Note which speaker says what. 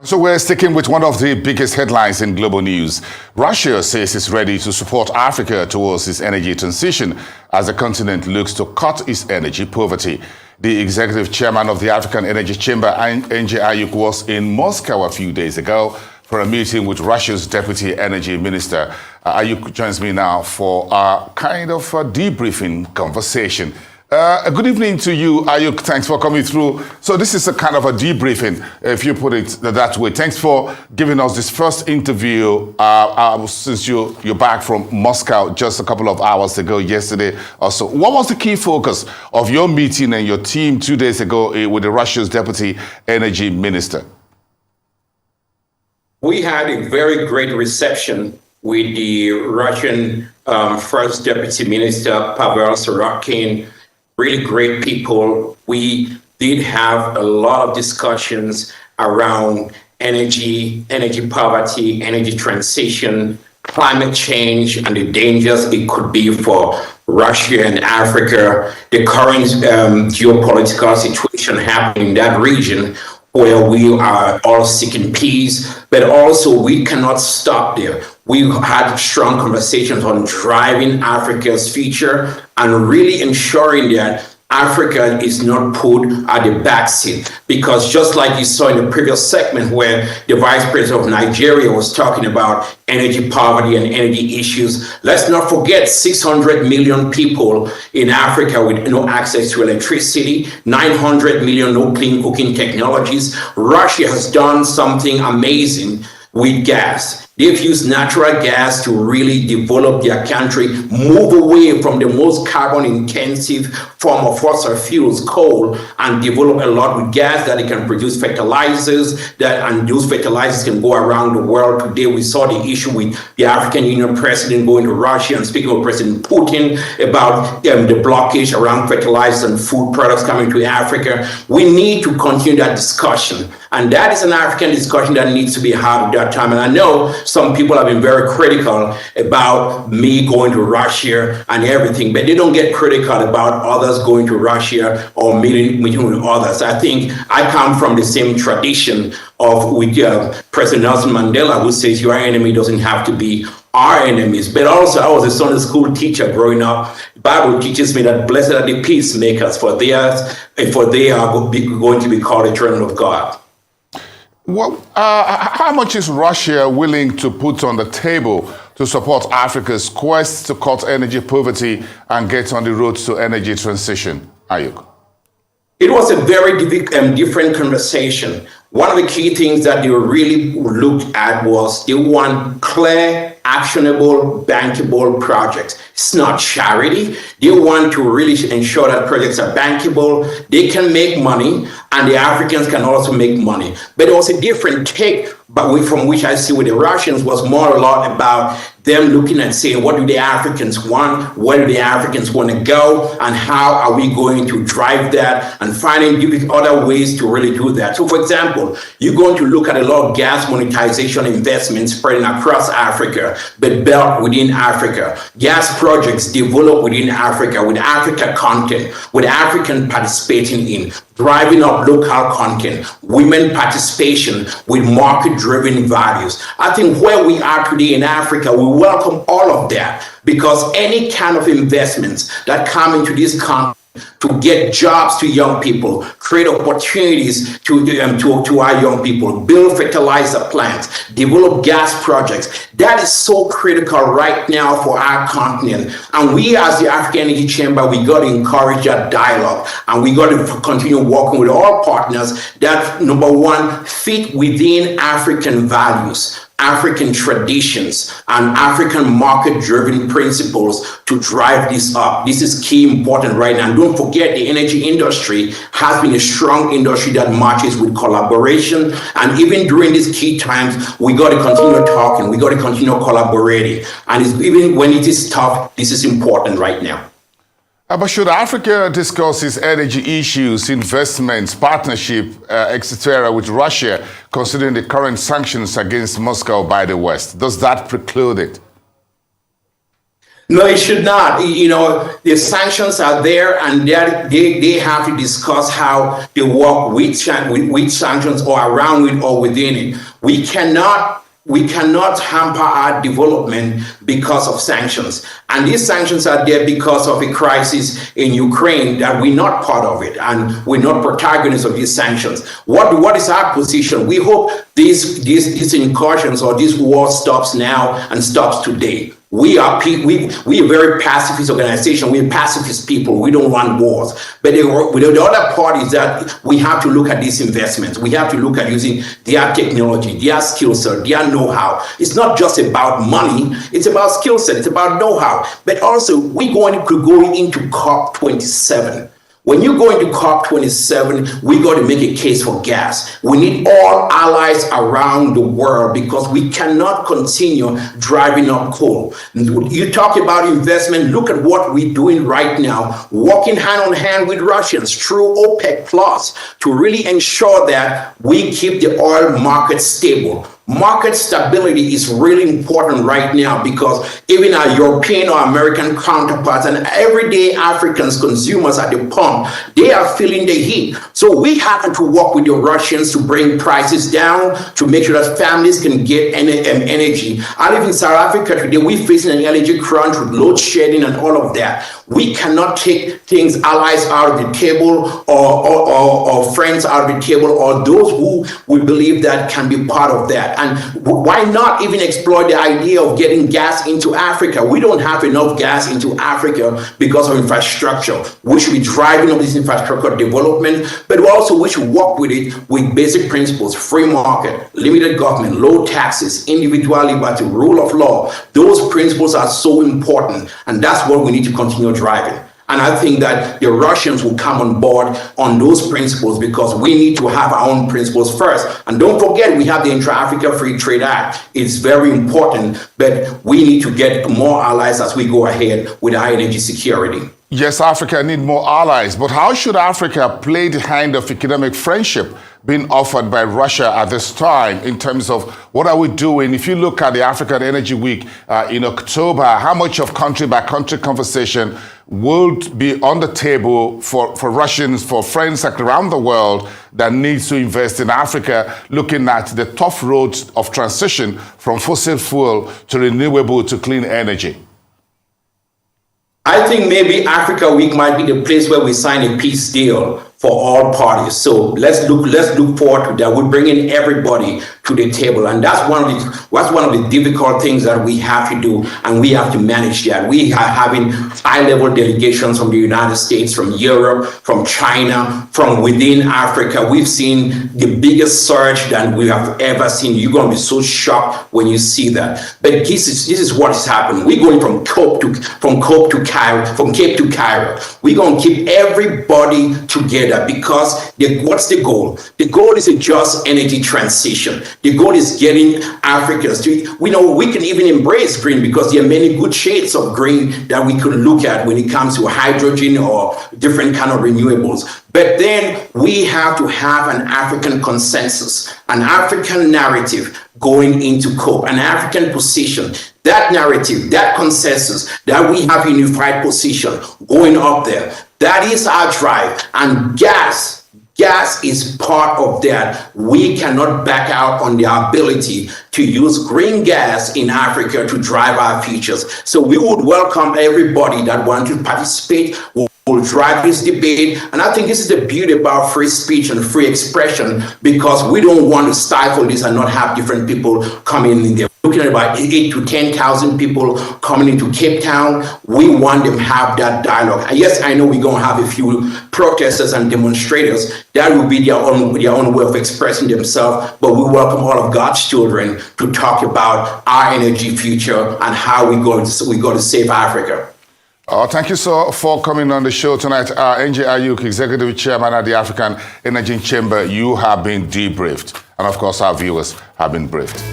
Speaker 1: So we're sticking with one of the biggest headlines in global news. Russia says it's ready to support Africa towards its energy transition as the continent looks to cut its energy poverty. The executive chairman of the African Energy Chamber, Ayuk, was in Moscow a few days ago for a meeting with Russia's deputy energy minister. Ayuk joins me now for a kind of a debriefing conversation. Good evening to you, Ayuk. Thanks for coming through. So this is a kind of a debriefing, if you put it that way. Thanks for giving us this first interview since you're back from Moscow just a couple of hours ago, yesterday or so. What was the key focus of your meeting and your team 2 days ago with the Russia's deputy energy minister?
Speaker 2: We had a very great reception with the Russian First Deputy Minister, Pavel Sorokin. Really great people. We did have a lot of discussions around energy poverty, energy transition, climate change, and the dangers it could be for Russia and Africa, the current geopolitical situation happening in that region, where we are all seeking peace, but also we cannot stop there. We had strong conversations on driving Africa's future and really ensuring that Africa is not put at the backseat, because just like you saw in the previous segment where the Vice President of Nigeria was talking about energy poverty and energy issues, let's not forget 600 million people in Africa with no access to electricity, 900 million no clean cooking technologies. Russia has done something amazing with gas. They've used natural gas to really develop their country, move away from the most carbon-intensive form of fossil fuels, coal, and develop a lot with gas that it can produce fertilizers, and those fertilizers can go around the world. Today, we saw the issue with the African Union president going to Russia and speaking with President Putin about the blockage around fertilizers and food products coming to Africa. We need to continue that discussion. And that is an African discussion that needs to be had at that time. And I know some people have been very critical about me going to Russia and everything, but they don't get critical about others going to Russia or meeting with others. I think I come from the same tradition with President Nelson Mandela, who says your enemy doesn't have to be our enemies. But also, I was a Sunday school teacher growing up. The Bible teaches me that blessed are the peacemakers, for they are going to be called the children of God.
Speaker 1: Well, how much is Russia willing to put on the table to support Africa's quest to cut energy poverty and get on the road to energy transition, Ayuk?
Speaker 2: It was a very different conversation. One of the key things that they really looked at was they want clear, actionable, bankable projects. It's not charity. They want to really ensure that projects are bankable, they can make money, and the Africans can also make money. But it was a different take, but from which I see with the Russians was more a lot about them looking and saying, what do the Africans want? Where do the Africans want to go? And how are we going to drive that? And finding other ways to really do that. So for example, you're going to look at a lot of gas monetization investments spreading across Africa, but built within Africa. Gas projects developed within Africa, with Africa content, with African participating in, driving up local content, women participation with market-driven values. I think where we are today in Africa, we welcome all of that, because any kind of investments that come into this country to get jobs to young people, create opportunities to our young people, build fertilizer plants, develop gas projects. That is so critical right now for our continent. And we as the African Energy Chamber, we got to encourage that dialogue, and we got to continue working with all partners that, number one, fit within African values, African traditions, and African market-driven principles to drive this up. This is key important right now. And don't forget, the energy industry has been a strong industry that marches with collaboration. And even during these key times, we got to continue talking. We got to continue collaborating. And even when it is tough, this is important right now.
Speaker 1: But should Africa discuss its energy issues, investments, partnership, etc. with Russia, considering the current sanctions against Moscow by the West? Does that preclude it?
Speaker 2: No, it should not. You know, the sanctions are there, and they have to discuss how they work with sanctions or around it or within it. We cannot hamper our development because of sanctions. And these sanctions are there because of a crisis in Ukraine that we're not part of it, and we're not protagonists of these sanctions. What is our position? We hope these incursions or this war stops now and stops today. We are a very pacifist organization. We're pacifist people. We don't want wars. But the other part is that we have to look at these investments. We have to look at using their technology, their skill set, their know-how. It's not just about money. It's about skill set. It's about know-how. But also, we're going into COP27. When you go into COP27, we got to make a case for gas. We need all allies around the world because we cannot continue driving up coal. You talk about investment. Look at what we're doing right now, working hand on hand with Russians through OPEC Plus to really ensure that we keep the oil market stable. Market stability is really important right now because even our European or American counterparts and everyday Africans consumers at the pump, they are feeling the heat. So we have to work with the Russians to bring prices down, to make sure that families can get energy. I live in South Africa today. We're facing an energy crunch with load shedding and all of that. We cannot take things, allies out of the table or friends out of the table or those who we believe that can be part of that. And why not even explore the idea of getting gas into Africa? We don't have enough gas into Africa because of infrastructure. We should be driving up this infrastructure development, but also we should work with it with basic principles: free market, limited government, low taxes, individual liberty, rule of law. Those principles are so important, and that's what we need to continue driving. And I think that the Russians will come on board on those principles because we need to have our own principles first. And don't forget, we have the Intra-Africa Free Trade Act. It's very important, but we need to get more allies as we go ahead with our energy security.
Speaker 1: Yes, Africa need more allies, but how should Africa play the hand of economic friendship being offered by Russia at this time in terms of what are we doing? If you look at the African Energy Week in October, how much of country-by-country conversation would be on the table for Russians, for friends around the world that needs to invest in Africa, looking at the tough roads of transition from fossil fuel to renewable to clean energy?
Speaker 2: I think maybe Africa Week might be the place where we sign a peace deal for all parties. So let's look forward to that. We're bringing everybody to the table, and that's one of the difficult things that we have to do, and we have to manage that. We are having high-level delegations from the United States, from Europe, from China, from within Africa. We've seen the biggest surge that we have ever seen. You're going to be so shocked when you see that. But this is what is happening. We're going from Cape to Cairo. We're going to keep everybody together because what's the goal? The goal is a just energy transition. The goal is getting Africans to, we can even embrace green because there are many good shades of green that we could look at when it comes to hydrogen or different kind of renewables. But then we have to have an African consensus, an African narrative going into COP, an African position. That narrative, that consensus, that we have a unified position going up there, that is our drive. And gas is part of that. We cannot back out on the ability to use green gas in Africa to drive our futures. So we would welcome everybody that wants to participate. We'll drive this debate. And I think this is the beauty about free speech and free expression, because we don't want to stifle this and not have different people coming in there. Looking at about 8,000 to 10,000 people coming into Cape Town. We want them to have that dialogue. And yes, I know we're going to have a few protesters and demonstrators. That will be their own way of expressing themselves. But we welcome all of God's children to talk about our energy future and how we're going to save Africa.
Speaker 1: Thank you so for coming on the show tonight. NJ Ayuk, Executive Chairman at the African Energy Chamber. You have been debriefed. And of course, our viewers have been briefed.